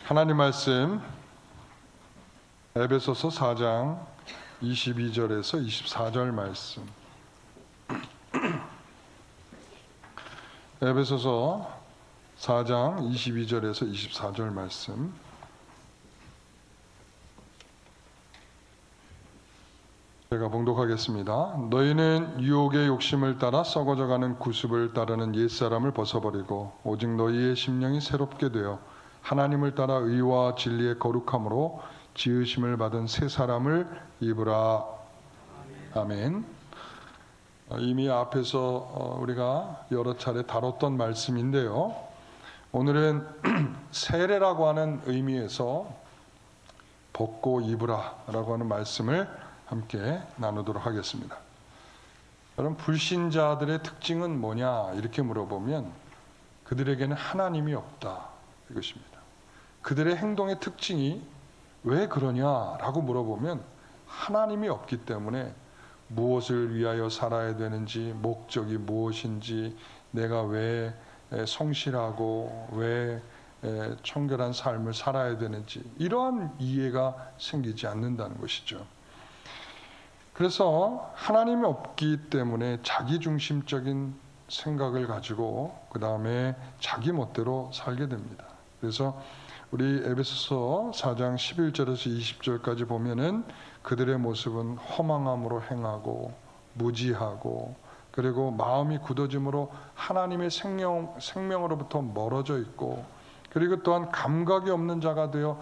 하나님 말씀 에베소서 4장 22절에서 24절 말씀. 에베소서 4장 22절에서 24절 말씀. 제가 봉독하겠습니다. 너희는 유혹의 욕심을 따라 썩어져가는 구습을 따르는 옛사람을 벗어버리고 오직 너희의 심령이 새롭게 되어 하나님을 따라 의와 진리의 거룩함으로 지으심을 받은 새 사람을 입으라. 아멘. 이미 앞에서 우리가 여러 차례 다뤘던 말씀인데요. 오늘은 세례라고 하는 의미에서 벗고 입으라 라고 하는 말씀을 함께 나누도록 하겠습니다. 여러분, 불신자들의 특징은 뭐냐 이렇게 물어보면 그들에게는 하나님이 없다 이것입니다. 그들의 행동의 특징이 왜 그러냐라고 물어보면 하나님이 없기 때문에 무엇을 위하여 살아야 되는지, 목적이 무엇인지, 내가 왜 성실하고 왜 청결한 삶을 살아야 되는지 이러한 이해가 생기지 않는다는 것이죠. 그래서 하나님이 없기 때문에 자기중심적인 생각을 가지고 그 다음에 자기 멋대로 살게 됩니다. 그래서 우리 에베소서 4장 11절에서 20절까지 보면은 그들의 모습은 허망함으로 행하고 무지하고 그리고 마음이 굳어짐으로 하나님의 생명으로부터 멀어져 있고 그리고 또한 감각이 없는 자가 되어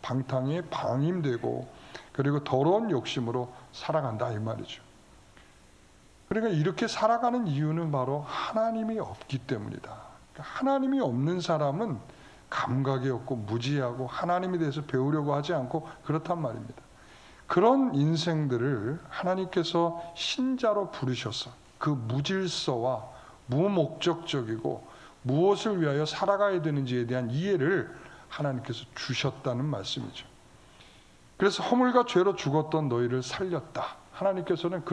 방탕에 방임되고 그리고 더러운 욕심으로 살아간다 이 말이죠. 그러니까 이렇게 살아가는 이유는 바로 하나님이 없기 때문이다. 하나님이 없는 사람은 감각이 없고 무지하고 하나님에 대해서 배우려고 하지 않고 그렇단 말입니다. 그런 인생들을 하나님께서 신자로 부르셔서 그 무질서와 무목적적이고 무엇을 위하여 살아가야 되는지에 대한 이해를 하나님께서 주셨다는 말씀이죠. 그래서 허물과 죄로 죽었던 너희를 살렸다. 하나님께서는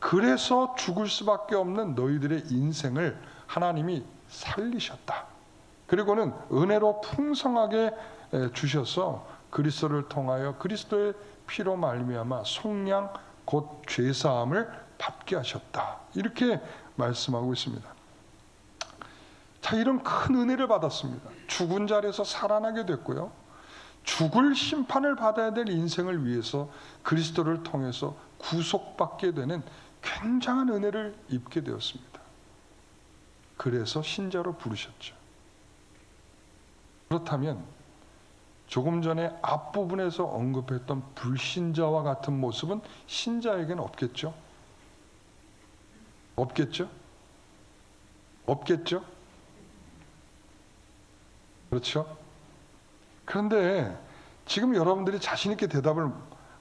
그래서 죽을 수밖에 없는 너희들의 인생을 하나님이 살리셨다. 그리고는 은혜로 풍성하게 주셔서 그리스도를 통하여 그리스도의 피로 말미암아 속량 곧 죄사함을 받게 하셨다. 이렇게 말씀하고 있습니다. 자, 이런 큰 은혜를 받았습니다. 죽은 자리에서 살아나게 됐고요. 죽을 심판을 받아야 될 인생을 위해서 그리스도를 통해서 구속받게 되는 굉장한 은혜를 입게 되었습니다. 그래서 신자로 부르셨죠. 그렇다면 조금 전에 앞부분에서 언급했던 불신자와 같은 모습은 신자에게는 없겠죠? 없겠죠? 없겠죠? 그렇죠? 그런데 지금 여러분들이 자신 있게 대답을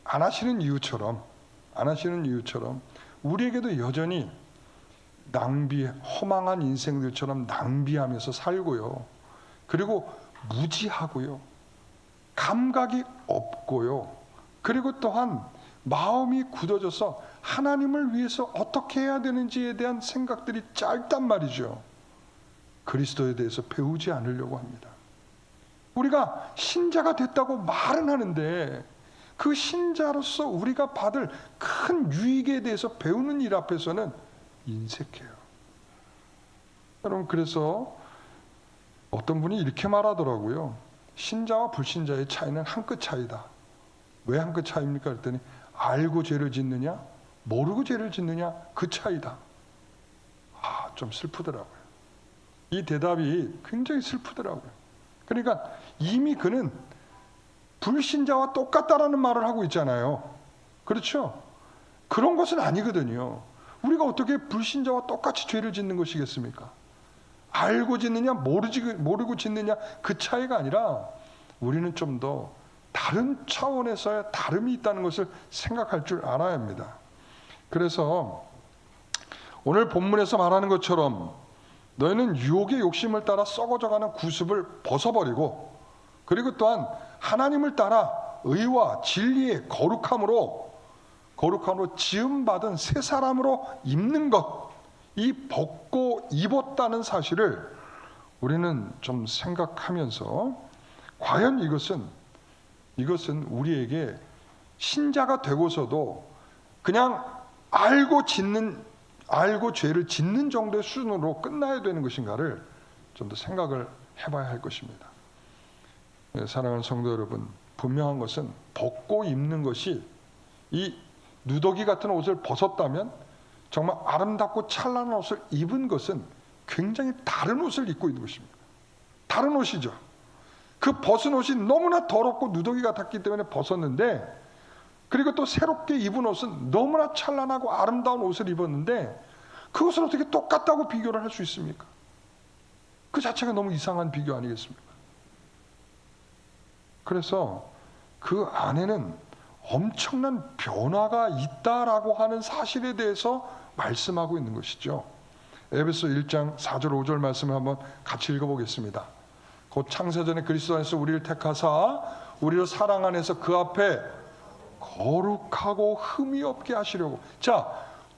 안 하시는 이유처럼 우리에게도 여전히 허망한 인생들처럼 낭비하면서 살고요. 그리고 무지하고요. 감각이 없고요. 그리고 또한 마음이 굳어져서 하나님을 위해서 어떻게 해야 되는지에 대한 생각들이 짧단 말이죠. 그리스도에 대해서 배우지 않으려고 합니다. 우리가 신자가 됐다고 말은 하는데 그 신자로서 우리가 받을 큰 유익에 대해서 배우는 일 앞에서는 인색해요. 여러분, 그래서 어떤 분이 이렇게 말하더라고요. 신자와 불신자의 차이는 한 끗 차이다. 왜 한 끗 차이입니까? 그랬더니 알고 죄를 짓느냐 모르고 죄를 짓느냐 그 차이다. 좀 슬프더라고요. 이 대답이 굉장히 슬프더라고요. 그러니까 이미 그는 불신자와 똑같다라는 말을 하고 있잖아요. 그렇죠? 그런 것은 아니거든요. 우리가 어떻게 불신자와 똑같이 죄를 짓는 것이겠습니까? 알고 짓느냐 모르고 짓느냐 그 차이가 아니라 우리는 좀 더 다른 차원에서의 다름이 있다는 것을 생각할 줄 알아야 합니다. 그래서 오늘 본문에서 말하는 것처럼 너희는 유혹의 욕심을 따라 썩어져가는 구습을 벗어버리고 그리고 또한 하나님을 따라 의와 진리의 거룩함으로 지음받은 새 사람으로 입는 것, 이 벗고 입었다는 사실을 우리는 좀 생각하면서 과연 이것은 우리에게 신자가 되고서도 그냥 알고 죄를 짓는 정도의 수준으로 끝나야 되는 것인가를 좀 더 생각을 해봐야 할 것입니다. 사랑하는 성도 여러분, 분명한 것은 벗고 입는 것이, 이 누더기 같은 옷을 벗었다면 정말 아름답고 찬란한 옷을 입은 것은 굉장히 다른 옷을 입고 있는 것입니다. 다른 옷이죠. 그 벗은 옷이 너무나 더럽고 누더기 같았기 때문에 벗었는데, 그리고 또 새롭게 입은 옷은 너무나 찬란하고 아름다운 옷을 입었는데, 그것을 어떻게 똑같다고 비교를 할 수 있습니까? 그 자체가 너무 이상한 비교 아니겠습니까? 그래서 그 안에는 엄청난 변화가 있다라고 하는 사실에 대해서 말씀하고 있는 것이죠. 에베소 1장 4절 5절 말씀을 한번 같이 읽어보겠습니다. 곧 창세전에 그리스도 안에서 우리를 택하사 우리를 사랑 안에서 그 앞에 거룩하고 흠이 없게 하시려고. 자,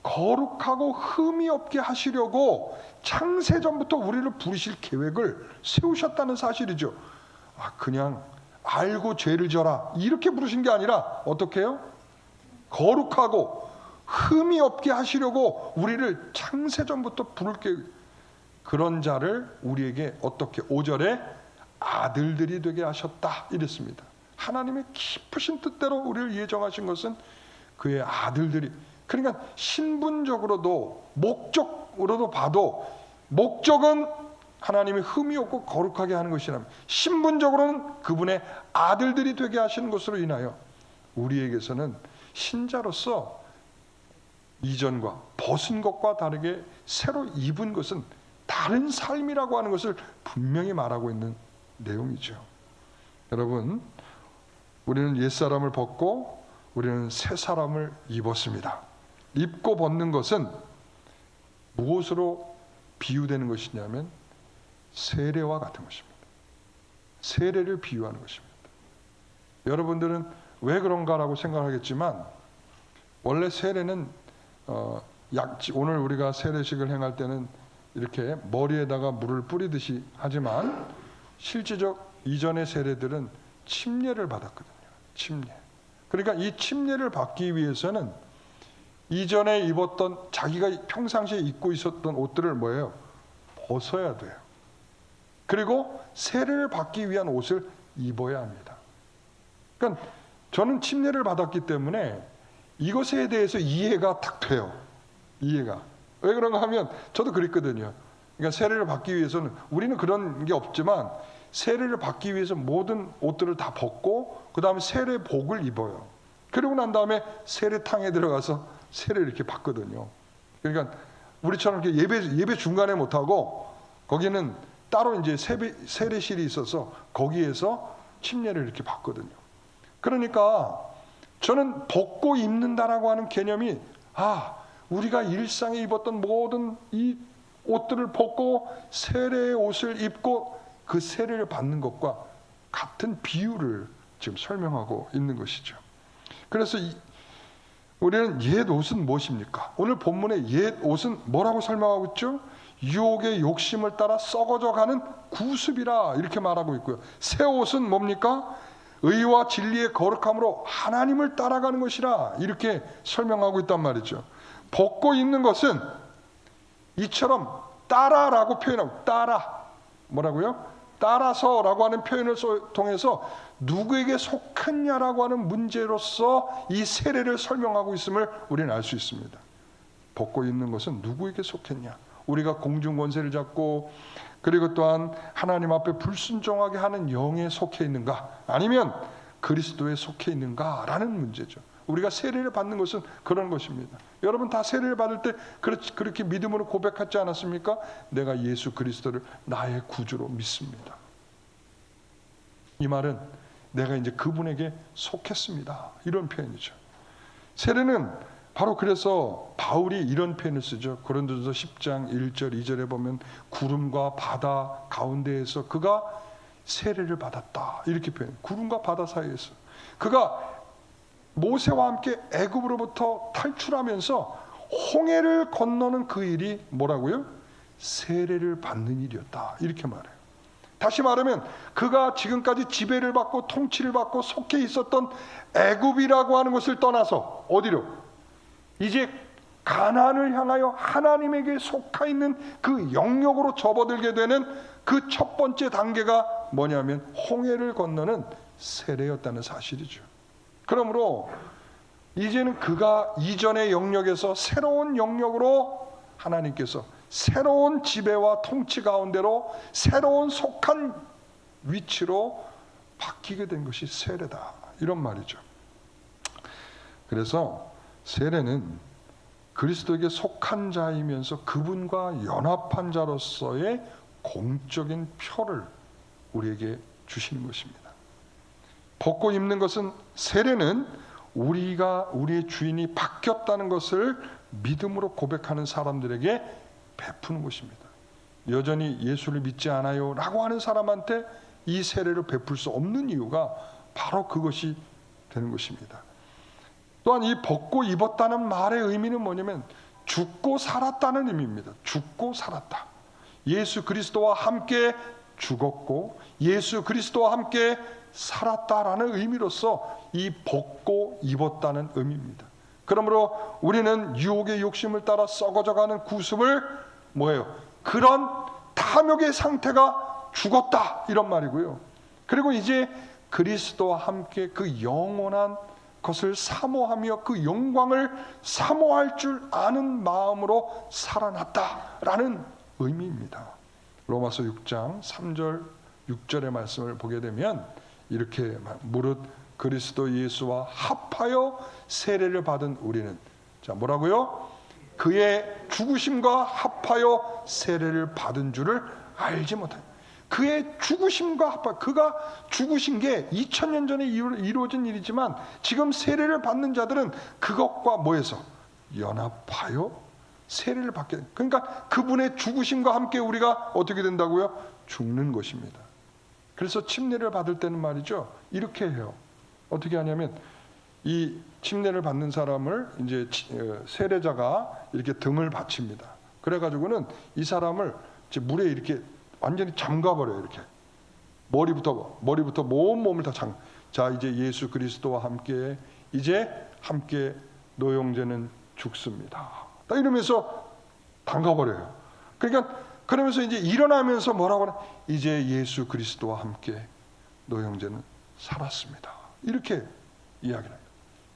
거룩하고 흠이 없게 하시려고 창세전부터 우리를 부르실 계획을 세우셨다는 사실이죠. 그냥 알고 죄를 져라 이렇게 부르신 게 아니라 어떻게 해요? 거룩하고 흠이 없게 하시려고 우리를 창세전부터 부를 계획, 그런 자를 우리에게 어떻게 5절에 아들들이 되게 하셨다 이랬습니다. 하나님의 깊으신 뜻대로 우리를 예정하신 것은 그의 아들들이, 그러니까 신분적으로도 목적으로도 봐도 목적은 하나님이 흠이 없고 거룩하게 하는 것이라면, 신분적으로는 그분의 아들들이 되게 하시는 것으로 인하여 우리에게서는 신자로서 이전과 벗은 것과 다르게 새로 입은 것은 다른 삶이라고 하는 것을 분명히 말하고 있는 내용이죠. 여러분, 우리는 옛사람을 벗고 우리는 새 사람을 입었습니다. 입고 벗는 것은 무엇으로 비유되는 것이냐면 세례와 같은 것입니다. 세례를 비유하는 것입니다. 여러분들은 왜 그런가라고 생각하겠지만, 원래 세례는 오늘 우리가 세례식을 행할 때는 이렇게 머리에다가 물을 뿌리듯이 하지만, 실제적 이전의 세례들은 침례를 받았거든요. 침례. 그러니까 이 침례를 받기 위해서는 이전에 입었던, 자기가 평상시에 입고 있었던 옷들을 뭐예요? 벗어야 돼요. 그리고 세례를 받기 위한 옷을 입어야 합니다. 그러니까 저는 침례를 받았기 때문에 이것에 대해서 이해가 딱 돼요. 이해가. 왜 그런가 하면 저도 그랬거든요. 그러니까 세례를 받기 위해서는, 우리는 그런 게 없지만 세례를 받기 위해서 모든 옷들을 다 벗고 그 다음에 세례복을 입어요. 그러고 난 다음에 세례탕에 들어가서 세례를 이렇게 받거든요. 그러니까 우리처럼 이렇게 예배 중간에 못 하고, 거기는 따로 이제 세례실이 있어서 거기에서 침례를 이렇게 받거든요. 그러니까 저는 벗고 입는다라고 하는 개념이, 우리가 일상에 입었던 모든 이 옷들을 벗고 세례의 옷을 입고 그 세례를 받는 것과 같은 비유를 지금 설명하고 있는 것이죠. 그래서 우리는 옛 옷은 무엇입니까? 오늘 본문의 옛 옷은 뭐라고 설명하고 있죠? 유혹의 욕심을 따라 썩어져 가는 구습이라 이렇게 말하고 있고요. 새 옷은 뭡니까? 의와 진리의 거룩함으로 하나님을 따라가는 것이라 이렇게 설명하고 있단 말이죠. 벗고 입는 것은 이처럼 따라라고 표현하고, 따라 뭐라고요? 따라서라고 하는 표현을 통해서 누구에게 속했냐라고 하는 문제로서 이 세례를 설명하고 있음을 우리는 알 수 있습니다. 벗고 있는 것은 누구에게 속했냐? 우리가 공중 권세를 잡고 그리고 또한 하나님 앞에 불순종하게 하는 영에 속해 있는가, 아니면 그리스도에 속해 있는가라는 문제죠. 우리가 세례를 받는 것은 그런 것입니다. 여러분 다 세례를 받을 때 그렇게 믿음으로 고백하지 않았습니까? 내가 예수 그리스도를 나의 구주로 믿습니다. 이 말은 내가 이제 그분에게 속했습니다, 이런 표현이죠. 세례는 바로 그래서 바울이 이런 표현을 쓰죠. 고린도전서 10장 1절 2절에 보면 구름과 바다 가운데에서 그가 세례를 받았다 이렇게 표현해요. 구름과 바다 사이에서 그가 모세와 함께 애굽으로부터 탈출하면서 홍해를 건너는 그 일이 뭐라고요? 세례를 받는 일이었다. 이렇게 말해요. 다시 말하면 그가 지금까지 지배를 받고 통치를 받고 속해 있었던 애굽이라고 하는 것을 떠나서 어디로? 이제 가나안을 향하여 하나님에게 속하 있는 그 영역으로 접어들게 되는 그 첫 번째 단계가 뭐냐면 홍해를 건너는 세례였다는 사실이죠. 그러므로 이제는 그가 이전의 영역에서 새로운 영역으로 하나님께서 새로운 지배와 통치 가운데로 새로운 속한 위치로 바뀌게 된 것이 세례다. 이런 말이죠. 그래서 세례는 그리스도에게 속한 자이면서 그분과 연합한 자로서의 공적인 표를 우리에게 주시는 것입니다. 벗고 입는 것은 세례는 우리의 주인이 바뀌었다는 것을 믿음으로 고백하는 사람들에게 베푸는 것입니다. 여전히 예수를 믿지 않아요 라고 하는 사람한테 이 세례를 베풀 수 없는 이유가 바로 그것이 되는 것입니다. 또한 이 벗고 입었다는 말의 의미는 뭐냐면 죽고 살았다는 의미입니다. 죽고 살았다. 예수 그리스도와 함께 죽었고 예수 그리스도와 함께 살았다라는 의미로서 이 벗고 입었다는 의미입니다. 그러므로 우리는 유혹의 욕심을 따라 썩어져가는 구습을 뭐예요? 그런 탐욕의 상태가 죽었다 이런 말이고요. 그리고 이제 그리스도와 함께 그 영원한 것을 사모하며 그 영광을 사모할 줄 아는 마음으로 살아났다라는 의미입니다. 로마서 6장 3절 6절의 말씀을 보게 되면 이렇게 무릇 그리스도 예수와 합하여 세례를 받은 우리는 자 뭐라고요? 그의 죽으심과 합하여 세례를 받은 줄을 알지 못하니 그의 죽으심과 합하여 그가 죽으신 게 2000년 전에 이루어진 일이지만 지금 세례를 받는 자들은 그것과 뭐해서 연합하여 세례를 받게 됩니다. 그러니까 그분의 죽으심과 함께 우리가 어떻게 된다고요? 죽는 것입니다. 그래서 침례를 받을 때는 말이죠 이렇게 해요. 어떻게 하냐면 이 침례를 받는 사람을 이제 세례자가 이렇게 등을 받칩니다. 그래가지고는 이 사람을 이제 물에 이렇게 완전히 잠가버려요. 이렇게 머리부터 온 몸을 다 자 이제 예수 그리스도와 함께 이제 함께 노용제는 죽습니다. 딱 이러면서 담가버려요. 그러니까 그러면서 이제 일어나면서 뭐라고 하나? 이제 예수 그리스도와 함께 노용제는 살았습니다. 이렇게 이야기를 합니다.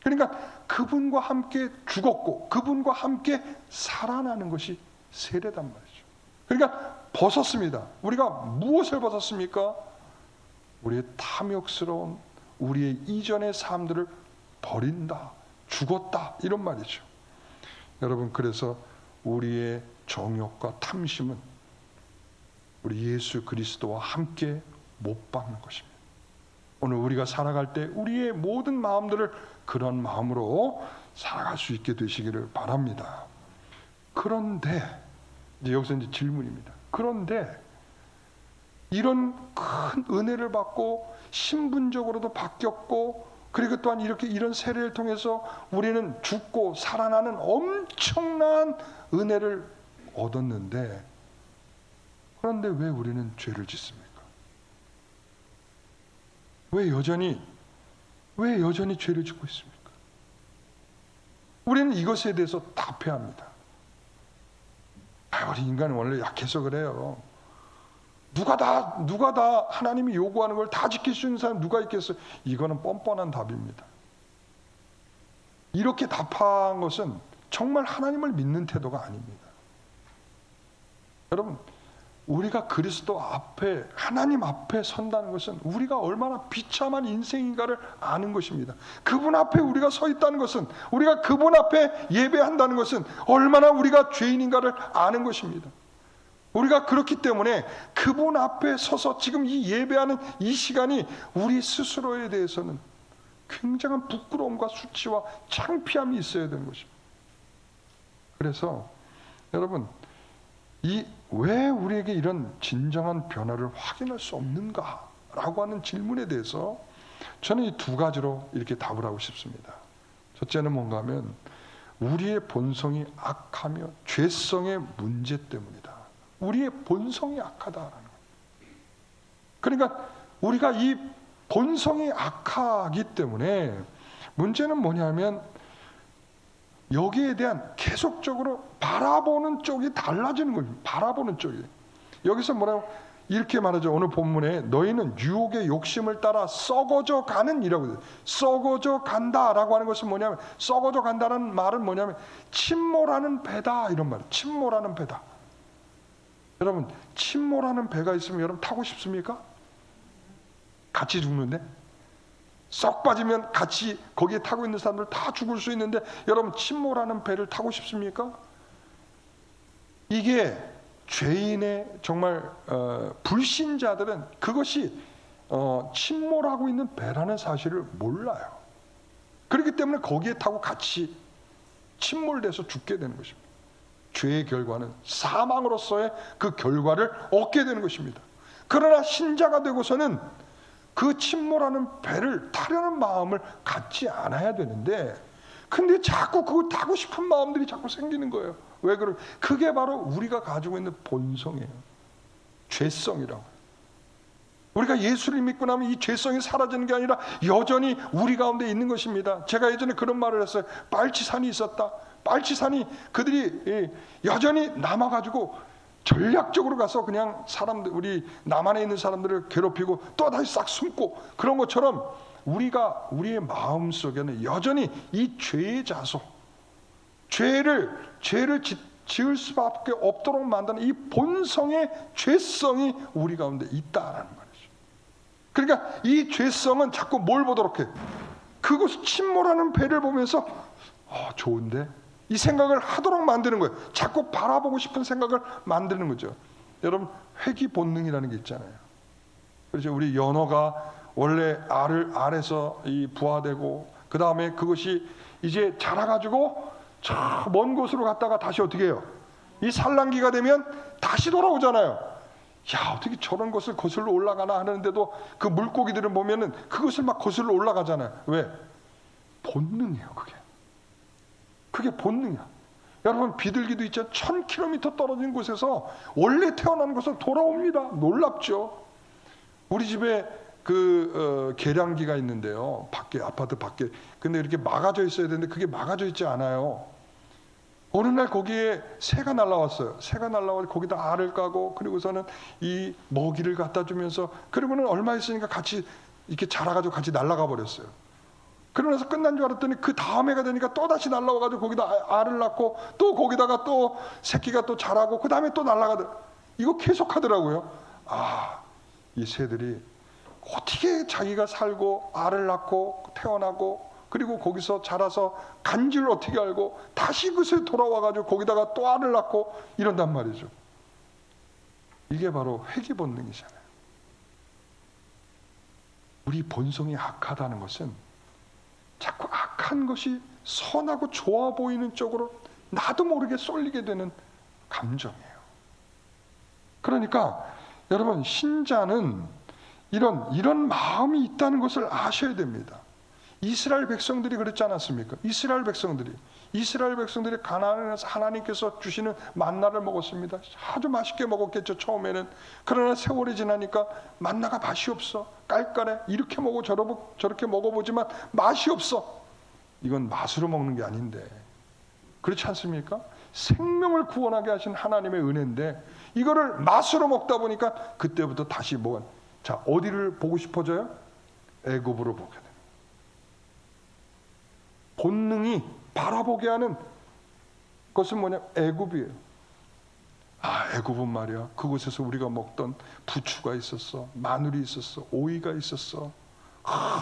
그러니까 그분과 함께 죽었고 그분과 함께 살아나는 것이 세례단 말이죠. 그러니까 벗었습니다. 우리가 무엇을 벗었습니까? 우리의 탐욕스러운 우리의 이전의 삶들을 버린다, 죽었다 이런 말이죠. 여러분 그래서 우리의 정욕과 탐심은 우리 예수 그리스도와 함께 못 박는 것입니다. 오늘 우리가 살아갈 때 우리의 모든 마음들을 그런 마음으로 살아갈 수 있게 되시기를 바랍니다. 그런데 이제 여기서 이제 질문입니다. 그런데 이런 큰 은혜를 받고 신분적으로도 바뀌었고 그리고 또한 이렇게 이런 세례를 통해서 우리는 죽고 살아나는 엄청난 은혜를 얻었는데 그런데 왜 우리는 죄를 짓습니까? 왜 여전히 죄를 짓고 있습니까? 우리는 이것에 대해서 답해야 합니다. 우리 인간은 원래 약해서 그래요. 누가 다 하나님이 요구하는 걸 다 지킬 수 있는 사람 누가 있겠어요? 이거는 뻔뻔한 답입니다. 이렇게 답한 것은 정말 하나님을 믿는 태도가 아닙니다. 여러분 우리가 그리스도 앞에 하나님 앞에 선다는 것은 우리가 얼마나 비참한 인생인가를 아는 것입니다. 그분 앞에 우리가 서 있다는 것은 우리가 그분 앞에 예배한다는 것은 얼마나 우리가 죄인인가를 아는 것입니다. 우리가 그렇기 때문에 그분 앞에 서서 지금 이 예배하는 이 시간이 우리 스스로에 대해서는 굉장한 부끄러움과 수치와 창피함이 있어야 되는 것입니다. 그래서 여러분 왜 우리에게 이런 진정한 변화를 확인할 수 없는가라고 하는 질문에 대해서 저는 이 두 가지로 이렇게 답을 하고 싶습니다. 첫째는 뭔가 하면 우리의 본성이 악하며 죄성의 문제 때문이다. 우리의 본성이 악하다라는 거예요. 그러니까 우리가 이 본성이 악하기 때문에 문제는 뭐냐면 여기에 대한 계속적으로 바라보는 쪽이 달라지는 거예요. 바라보는 쪽이. 여기서 뭐라고 이렇게 말하죠. 오늘 본문에 너희는 유혹의 욕심을 따라 썩어져 가는 이라고 해요. 썩어져 간다라고 하는 것은 뭐냐면, 썩어져 간다는 말은 뭐냐면 침몰하는 배다 이런 말이에요. 침몰하는 배다. 여러분, 침몰하는 배가 있으면 여러분 타고 싶습니까? 같이 죽는데? 썩 빠지면 같이 거기에 타고 있는 사람들 다 죽을 수 있는데 여러분 침몰하는 배를 타고 싶습니까? 이게 죄인의 정말 불신자들은 그것이 침몰하고 있는 배라는 사실을 몰라요. 그렇기 때문에 거기에 타고 같이 침몰돼서 죽게 되는 것입니다. 죄의 결과는 사망으로서의 그 결과를 얻게 되는 것입니다. 그러나 신자가 되고서는 그 침몰하는 배를 타려는 마음을 갖지 않아야 되는데, 근데 자꾸 그걸 타고 싶은 마음들이 자꾸 생기는 거예요. 왜 그래? 그게 바로 우리가 가지고 있는 본성이에요. 죄성이라고. 우리가 예수를 믿고 나면 이 죄성이 사라지는 게 아니라 여전히 우리 가운데 있는 것입니다. 제가 예전에 그런 말을 했어요. 빨치산이 있었다. 빨치산이 그들이 여전히 남아가지고 전략적으로 가서 그냥 사람들, 우리 남한에 있는 사람들을 괴롭히고 또 다시 싹 숨고 그런 것처럼 우리의 마음 속에는 여전히 이 죄의 자소, 죄를 지을 수밖에 없도록 만드는 이 본성의 죄성이 우리 가운데 있다라는 말이죠. 그러니까 이 죄성은 자꾸 뭘 보도록 해? 그곳 침몰하는 배를 보면서 좋은데? 이 생각을 하도록 만드는 거예요. 자꾸 바라보고 싶은 생각을 만드는 거죠. 여러분, 회귀 본능이라는 게 있잖아요. 그렇죠. 우리 연어가 원래 알에서 부화되고 그 다음에 그것이 이제 자라가지고 저 먼 곳으로 갔다가 다시 어떻게 해요? 이 산란기가 되면 다시 돌아오잖아요. 야, 어떻게 저런 것을 거슬러 올라가나 하는데도 그 물고기들은 보면은 그것을 막 거슬러 올라가잖아요. 왜? 본능이에요, 그게. 그게 본능이야. 여러분, 비둘기도 있죠. 1000km 떨어진 곳에서 원래 태어난 곳으로 돌아옵니다. 놀랍죠. 우리 집에 계량기가 있는데요. 밖에, 아파트 밖에. 근데 이렇게 막아져 있어야 되는데 그게 막아져 있지 않아요. 어느 날 거기에 새가 날라왔어요. 새가 날라와서 거기다 알을 까고 그리고서는 이 먹이를 갖다 주면서 그리고는 얼마 있으니까 같이 이렇게 자라가지고 같이 날아가 버렸어요. 그러면서 끝난 줄 알았더니 그 다음 해가 되니까 또 다시 날라와가지고 거기다 알을 낳고 또 거기다가 또 새끼가 또 자라고 그 다음에 또 날아가더라고요. 이거 계속 하더라고요. 이 새들이 어떻게 자기가 살고 알을 낳고 태어나고 그리고 거기서 자라서 간지를 어떻게 알고 다시 그새 돌아와가지고 거기다가 또 알을 낳고 이런단 말이죠. 이게 바로 회귀 본능이잖아요. 우리 본성이 악하다는 것은 자꾸 악한 것이 선하고 좋아 보이는 쪽으로 나도 모르게 쏠리게 되는 감정이에요. 그러니까 여러분, 신자는 이런 마음이 있다는 것을 아셔야 됩니다. 이스라엘 백성들이 그렇지 않았습니까? 이스라엘 백성들이 가나안에서 하나님께서 주시는 만나를 먹었습니다. 아주 맛있게 먹었겠죠, 처음에는. 그러나 세월이 지나니까 만나가 맛이 없어. 깔깔해. 이렇게 먹고 저렇게 먹어보지만 맛이 없어. 이건 맛으로 먹는 게 아닌데. 그렇지 않습니까? 생명을 구원하게 하신 하나님의 은혜인데 이거를 맛으로 먹다 보니까 그때부터 다시 자, 어디를 보고 싶어져요? 애굽으로 보게 돼요. 본능이 바라보게 하는 것은 뭐냐? 애굽이에요. 애굽은 말이야. 그곳에서 우리가 먹던 부추가 있었어. 마늘이 있었어. 오이가 있었어.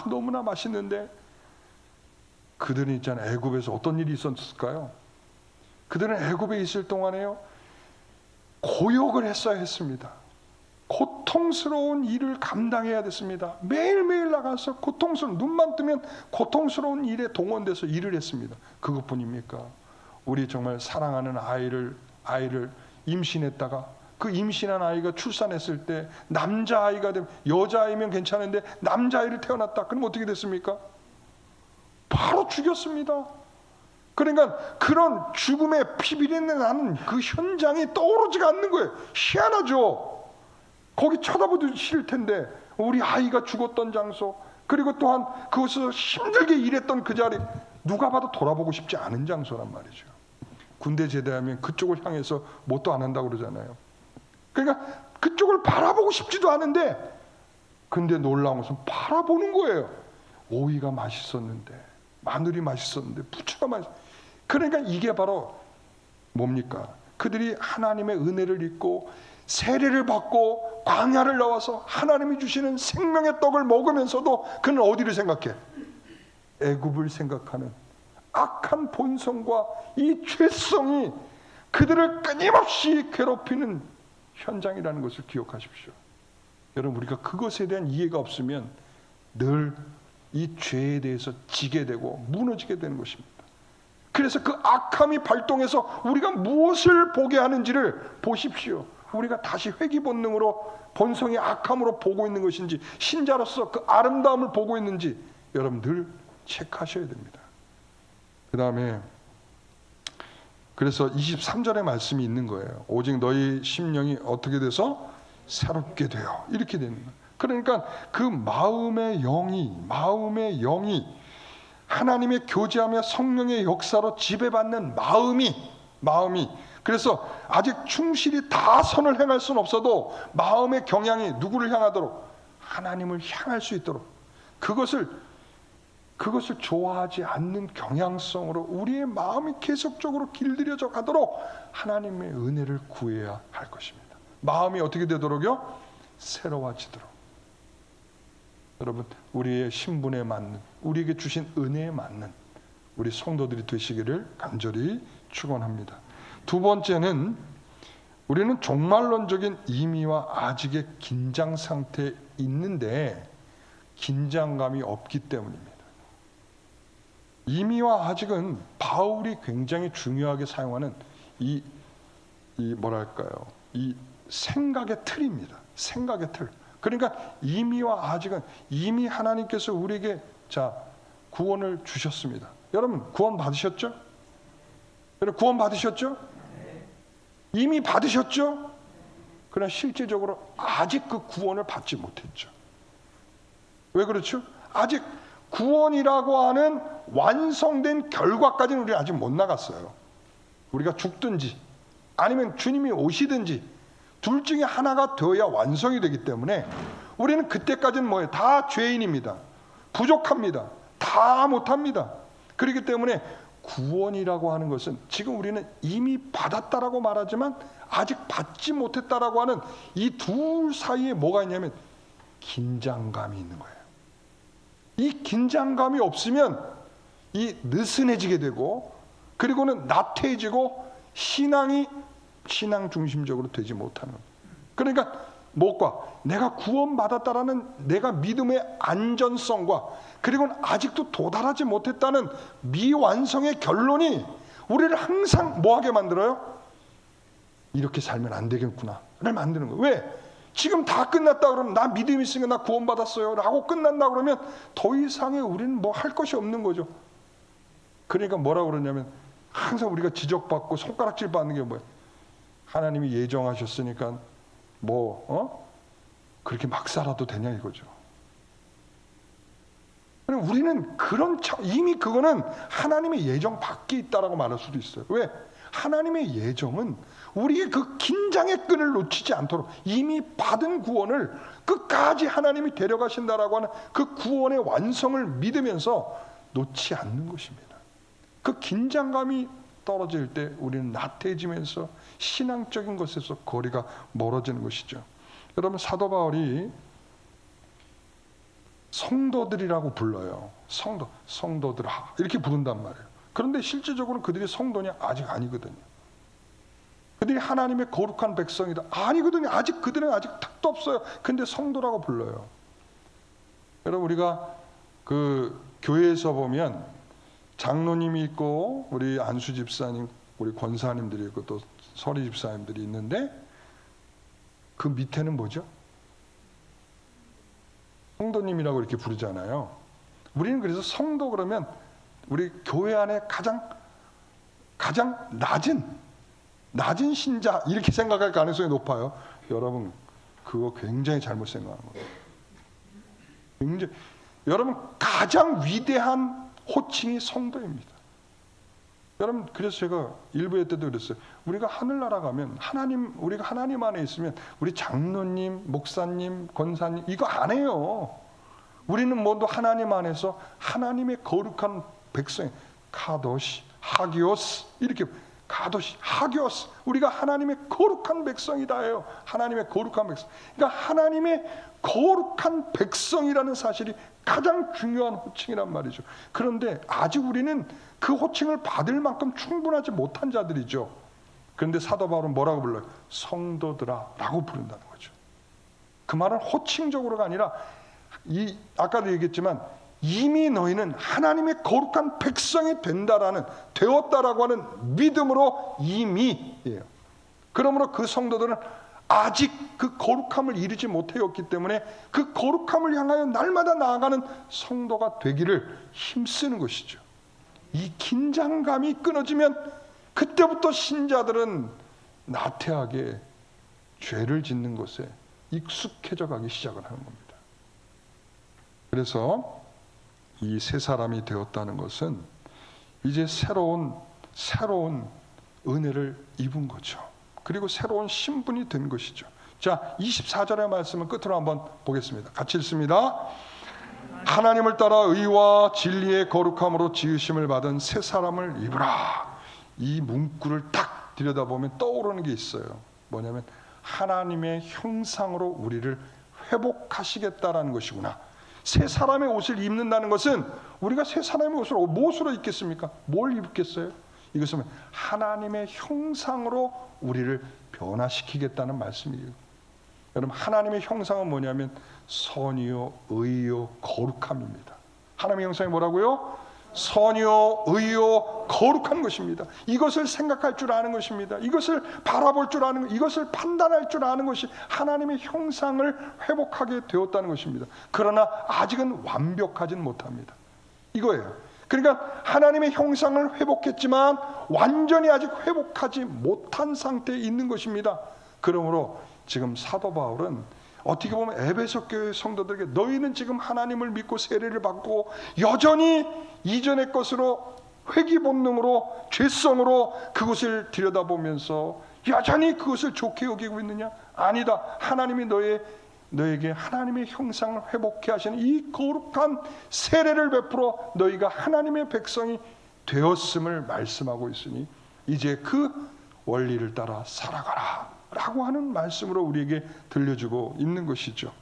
너무나 맛있는데 그들은 있잖아요. 애굽에서 어떤 일이 있었을까요? 그들은 애굽에 있을 동안에요. 고욕을 했어야 했습니다. 고통스러운 일을 감당해야 됐습니다. 매일매일 나가서 눈만 뜨면 고통스러운 일에 동원돼서 일을 했습니다. 그것뿐입니까? 우리 정말 사랑하는 아이를 임신했다가 그 임신한 아이가 출산했을 때 남자아이가 되면, 여자아이면 괜찮은데 남자아이를 태어났다. 그럼 어떻게 됐습니까? 바로 죽였습니다. 그러니까 그런 죽음의 피비린내 나는 그 현장이 떠오르지가 않는 거예요. 희한하죠. 거기 쳐다보도 싫을 텐데 우리 아이가 죽었던 장소, 그리고 또한 그곳에서 힘들게 일했던 그 자리, 누가 봐도 돌아보고 싶지 않은 장소란 말이죠. 군대 제대하면 그쪽을 향해서 뭣도 안 한다고 그러잖아요. 그러니까 그쪽을 바라보고 싶지도 않은데, 근데 놀라운 것은 바라보는 거예요. 오이가 맛있었는데, 마늘이 맛있었는데, 부추가 맛있었는데. 그러니까 이게 바로 뭡니까? 그들이 하나님의 은혜를 잊고 세례를 받고 광야를 나와서 하나님이 주시는 생명의 떡을 먹으면서도 그는 어디를 생각해? 애굽을 생각하는 악한 본성과 이 죄성이 그들을 끊임없이 괴롭히는 현장이라는 것을 기억하십시오. 여러분, 우리가 그것에 대한 이해가 없으면 늘 이 죄에 대해서 지게 되고 무너지게 되는 것입니다. 그래서 그 악함이 발동해서 우리가 무엇을 보게 하는지를 보십시오. 우리가 다시 회귀 본능으로 본성의 악함으로 보고 있는 것인지, 신자로서 그 아름다움을 보고 있는지 여러분 늘 체크하셔야 됩니다. 그 다음에 그래서 23절의 말씀이 있는 거예요. 오직 너희 심령이 어떻게 돼서 새롭게 되어, 이렇게 되는 거예요. 그러니까 그 마음의 영이 하나님의 교제하며 성령의 역사로 지배받는 마음이 그래서 아직 충실히 다 선을 행할 수는 없어도 마음의 경향이 누구를 향하도록? 하나님을 향할 수 있도록, 그것을 좋아하지 않는 경향성으로 우리의 마음이 계속적으로 길들여져 가도록 하나님의 은혜를 구해야 할 것입니다. 마음이 어떻게 되도록요? 새로워지도록. 여러분, 우리의 신분에 맞는, 우리에게 주신 은혜에 맞는 우리 성도들이 되시기를 간절히 축원합니다. 두 번째는 우리는 종말론적인 임의와 아직의 긴장 상태에 있는데 긴장감이 없기 때문입니다. 임의와 아직은 바울이 굉장히 중요하게 사용하는 이 뭐랄까요? 이 생각의 틀입니다. 생각의 틀. 그러니까 임의와 아직은 이미 하나님께서 우리에게 구원을 주셨습니다. 여러분 구원 받으셨죠? 여러분 구원 받으셨죠? 이미 받으셨죠? 그러나 실제적으로 아직 그 구원을 받지 못했죠. 왜 그렇죠? 아직 구원이라고 하는 완성된 결과까지는 우리는 아직 못 나갔어요. 우리가 죽든지 아니면 주님이 오시든지 둘 중에 하나가 되어야 완성이 되기 때문에 우리는 그때까지는 뭐예요? 다 죄인입니다. 부족합니다. 다 못합니다. 그렇기 때문에 구원이라고 하는 것은 지금 우리는 이미 받았다라고 말하지만 아직 받지 못했다라고 하는 이 둘 사이에 뭐가 있냐면 긴장감이 있는 거예요. 이 긴장감이 없으면 이 느슨해지게 되고, 그리고는 나태해지고 신앙 중심적으로 되지 못하는. 그러니까 무엇과? 내가 구원받았다라는 내가 믿음의 안전성과, 그리고는 아직도 도달하지 못했다는 미완성의 결론이 우리를 항상 뭐하게 만들어요? 이렇게 살면 안 되겠구나를 만드는 거예요. 왜? 지금 다 끝났다 그러면 나 믿음 있으니까 나 구원받았어요 라고 끝난다 그러면 더 이상의 우리는 뭐 할 것이 없는 거죠. 그러니까 뭐라고 그러냐면 항상 우리가 지적받고 손가락질 받는 게 뭐예요? 하나님이 예정하셨으니까 그렇게 막 살아도 되냐 이거죠. 그럼 우리는 이미 그거는 하나님의 예정 밖에 있다라고 말할 수도 있어요. 왜? 하나님의 예정은 우리의 그 긴장의 끈을 놓치지 않도록 이미 받은 구원을 끝까지 하나님이 데려가신다라고 하는 그 구원의 완성을 믿으면서 놓지 않는 것입니다. 그 긴장감이 떨어질 때 우리는 나태해지면서 신앙적인 것에서 거리가 멀어지는 것이죠. 여러분 사도 바울이 성도들이라고 불러요. 성도들아 이렇게 부른단 말이에요. 그런데 실질적으로 그들이 성도냐? 아직 아니거든요. 그들이 하나님의 거룩한 백성이다. 아니거든요. 그들은 아직 탁도 없어요. 근데 성도라고 불러요. 여러분 우리가 그 교회에서 보면 장로님이 있고 우리 안수 집사님, 우리 권사님들이 있고 또 서리 집사님들이 있는데 그 밑에는 뭐죠? 성도님이라고 이렇게 부르잖아요. 우리는 그래서 성도 그러면 우리 교회 안에 가장 가장 낮은 신자 이렇게 생각할 가능성이 높아요. 여러분 그거 굉장히 잘못 생각하는 거예요. 굉장히, 여러분 가장 위대한 호칭이 성도입니다. 여러분 그래서 제가 일부회 때도 그랬어요. 우리가 하늘나라 가면 우리가 하나님 안에 있으면 우리 장로님, 목사님, 권사님 이거 안 해요. 우리는 모두 하나님 안에서 하나님의 거룩한 백성, 카도시, 하기오스 이렇게 카도시, 하기오스 우리가 하나님의 거룩한 백성이다예요. 하나님의 거룩한 백성. 그러니까 하나님의 거룩한 백성이라는 사실이 가장 중요한 호칭이란 말이죠. 그런데 아직 우리는 그 호칭을 받을 만큼 충분하지 못한 자들이죠. 그런데 사도 바울은 뭐라고 불러요? 성도들아 라고 부른다는 거죠. 그 말은 호칭적으로가 아니라 아까도 얘기했지만 이미 너희는 하나님의 거룩한 백성이 되었다라고 하는 믿음으로 이미예요. 그러므로 그 성도들은 아직 그 거룩함을 이루지 못하였기 때문에 그 거룩함을 향하여 날마다 나아가는 성도가 되기를 힘쓰는 것이죠. 이 긴장감이 끊어지면 그때부터 신자들은 나태하게 죄를 짓는 것에 익숙해져 가기 시작을 하는 겁니다. 그래서 이 새 사람이 되었다는 것은 이제 새로운 은혜를 입은 거죠. 그리고 새로운 신분이 된 것이죠. 자, 24절의 말씀을 끝으로 한번 보겠습니다. 같이 읽습니다. 하나님을 따라 의와 진리의 거룩함으로 지으심을 받은 새 사람을 입으라. 이 문구를 딱 들여다보면 떠오르는 게 있어요. 뭐냐면 하나님의 형상으로 우리를 회복하시겠다라는 것이구나. 새 사람의 옷을 입는다는 것은 우리가 새 사람의 옷을 무엇으로 입겠습니까? 뭘 입겠어요? 이것은 하나님의 형상으로 우리를 변화시키겠다는 말씀이에요. 여러분 하나님의 형상은 뭐냐면 선이요 의요 거룩함입니다. 하나님의 형상이 뭐라고요? 선이요 의요 거룩한 것입니다. 이것을 생각할 줄 아는 것입니다. 이것을 바라볼 줄 아는 것, 이것을 판단할 줄 아는 것이 하나님의 형상을 회복하게 되었다는 것입니다. 그러나 아직은 완벽하진 못합니다. 이거예요. 그러니까 하나님의 형상을 회복했지만 완전히 아직 회복하지 못한 상태에 있는 것입니다. 그러므로 지금 사도 바울은 어떻게 보면 에베소 교회 성도들에게 너희는 지금 하나님을 믿고 세례를 받고 여전히 이전의 것으로 회귀 본능으로 죄성으로 그것을 들여다보면서 여전히 그것을 좋게 여기고 있느냐? 아니다. 하나님이 너에게 하나님의 형상을 회복해 하시는 이 거룩한 세례를 베풀어 너희가 하나님의 백성이 되었음을 말씀하고 있으니 이제 그 원리를 따라 살아가라 라고 하는 말씀으로 우리에게 들려주고 있는 것이죠.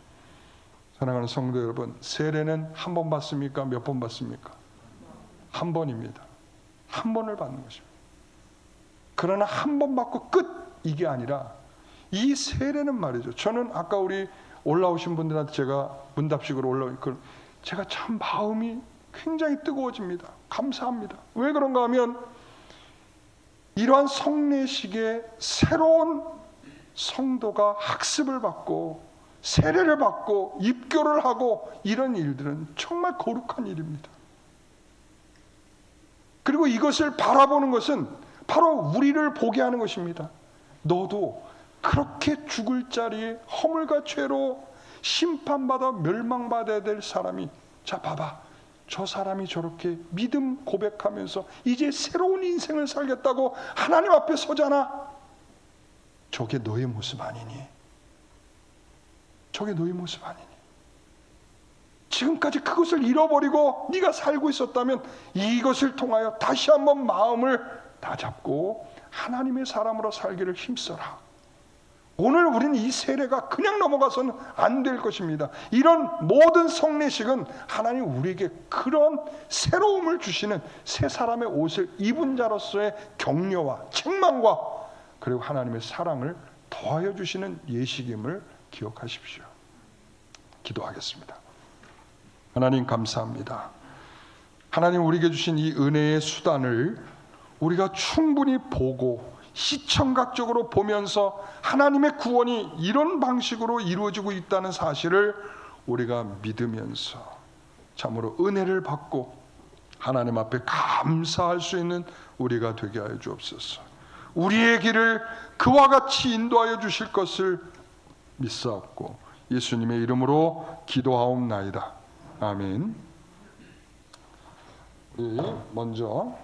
사랑하는 성도 여러분, 세례는 한 번 받습니까? 몇 번 받습니까? 한 번입니다. 한 번을 받는 것입니다. 그러나 한 번 받고 끝 이게 아니라 이 세례는 말이죠. 저는 아까 우리 올라오신 분들한테 제가 문답식으로 제가 참 마음이 굉장히 뜨거워집니다. 감사합니다. 왜 그런가 하면 이러한 성례식에 새로운 성도가 학습을 받고 세례를 받고 입교를 하고 이런 일들은 정말 거룩한 일입니다. 그리고 이것을 바라보는 것은 바로 우리를 보게 하는 것입니다. 너도 그렇게 죽을 자리에 허물과 죄로 심판받아 멸망받아야 될 사람이 자 봐봐 저 사람이 저렇게 믿음 고백하면서 이제 새로운 인생을 살겠다고 하나님 앞에 서잖아. 저게 너의 모습 아니니? 저게 너의 모습 아니니? 지금까지 그것을 잃어버리고 네가 살고 있었다면 이것을 통하여 다시 한번 마음을 다잡고 하나님의 사람으로 살기를 힘써라. 오늘 우리는 이 세례가 그냥 넘어가서는 안 될 것입니다. 이런 모든 성례식은 하나님 우리에게 그런 새로움을 주시는 새 사람의 옷을 입은 자로서의 격려와 책망과 그리고 하나님의 사랑을 더하여 주시는 예식임을 기억하십시오. 기도하겠습니다. 하나님 감사합니다. 하나님 우리에게 주신 이 은혜의 수단을 우리가 충분히 보고 시청각적으로 보면서 하나님의 구원이 이런 방식으로 이루어지고 있다는 사실을 우리가 믿으면서 참으로 은혜를 받고 하나님 앞에 감사할 수 있는 우리가 되게 하여 주옵소서. 우리의 길을 그와 같이 인도하여 주실 것을 믿사옵고 예수님의 이름으로 기도하옵나이다. 아멘. 우리 먼저